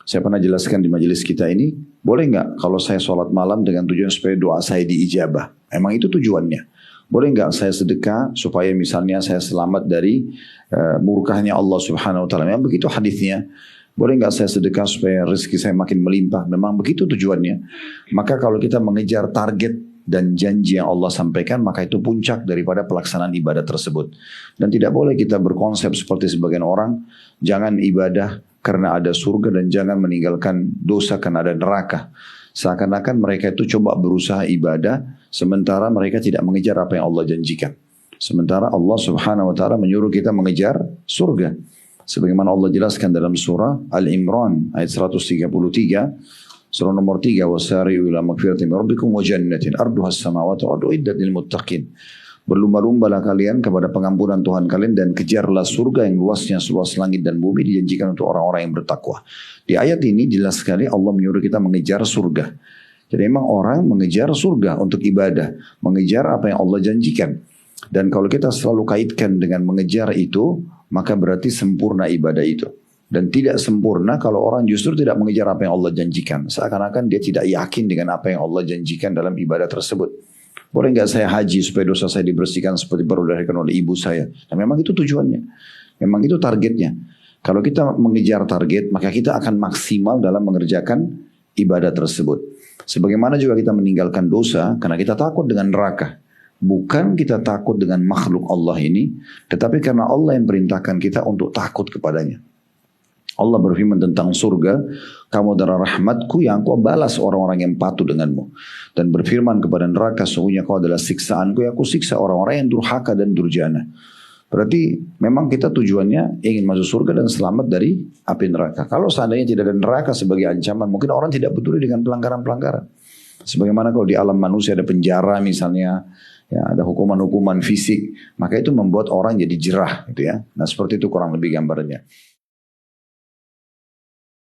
Saya pernah jelaskan di majelis kita ini, boleh nggak kalau saya sholat malam dengan tujuan supaya doa saya diijabah? Emang itu tujuannya. Boleh nggak saya sedekah supaya misalnya saya selamat dari murkahnya Allah Subhanahu Wa Taala? Memang begitu hadisnya. Boleh nggak saya sedekah supaya rezeki saya makin melimpah? Memang begitu tujuannya. Maka kalau kita mengejar target dan janji yang Allah sampaikan, maka itu puncak daripada pelaksanaan ibadah tersebut. Dan tidak boleh kita berkonsep seperti sebagian orang, jangan ibadah karena ada surga dan jangan meninggalkan dosa karena ada neraka. Seakan-akan mereka itu coba berusaha ibadah, sementara mereka tidak mengejar apa yang Allah janjikan. Sementara Allah Subhanahu Wa Taala menyuruh kita mengejar surga. Sebagaimana Allah jelaskan dalam surah Al-Imran ayat 133, surah nomor 3, wasari'u ila magfiratin min rabbikum wa jannatin arduha as-samawati wal ardu iddat lil muttaqin. Berlumba-lumbalah kalian kepada pengampunan Tuhan kalian dan kejarlah surga yang luasnya seluas langit dan bumi, dijanjikan untuk orang-orang yang bertakwa. Di ayat ini jelas sekali Allah menyuruh kita mengejar surga. Jadi memang orang mengejar surga untuk ibadah, mengejar apa yang Allah janjikan. Dan kalau kita selalu kaitkan dengan mengejar itu, maka berarti sempurna ibadah itu. Dan tidak sempurna kalau orang justru tidak mengejar apa yang Allah janjikan. Seakan-akan dia tidak yakin dengan apa yang Allah janjikan dalam ibadah tersebut. Boleh nggak saya haji supaya dosa saya dibersihkan seperti baru dilahirkan oleh ibu saya? Nah, memang itu tujuannya. Memang itu targetnya. Kalau kita mengejar target, maka kita akan maksimal dalam mengerjakan ibadah tersebut. Sebagaimana juga kita meninggalkan dosa karena kita takut dengan neraka. Bukan kita takut dengan makhluk Allah ini, tetapi karena Allah yang perintahkan kita untuk takut kepadanya. Allah berfirman tentang surga, kamu adalah rahmatku yang aku balas orang-orang yang patuh denganmu. Dan berfirman kepada neraka, sesungguhnya kau adalah siksaanku yang aku siksa orang-orang yang durhaka dan durjana. Berarti memang kita tujuannya ingin masuk surga dan selamat dari api neraka. Kalau seandainya tidak ada neraka sebagai ancaman, mungkin orang tidak peduli dengan pelanggaran-pelanggaran. Sebagaimana kalau di alam manusia ada penjara misalnya, ya, ada hukuman-hukuman fisik, maka itu membuat orang jadi jerah, gitu ya. Nah seperti itu kurang lebih gambarnya.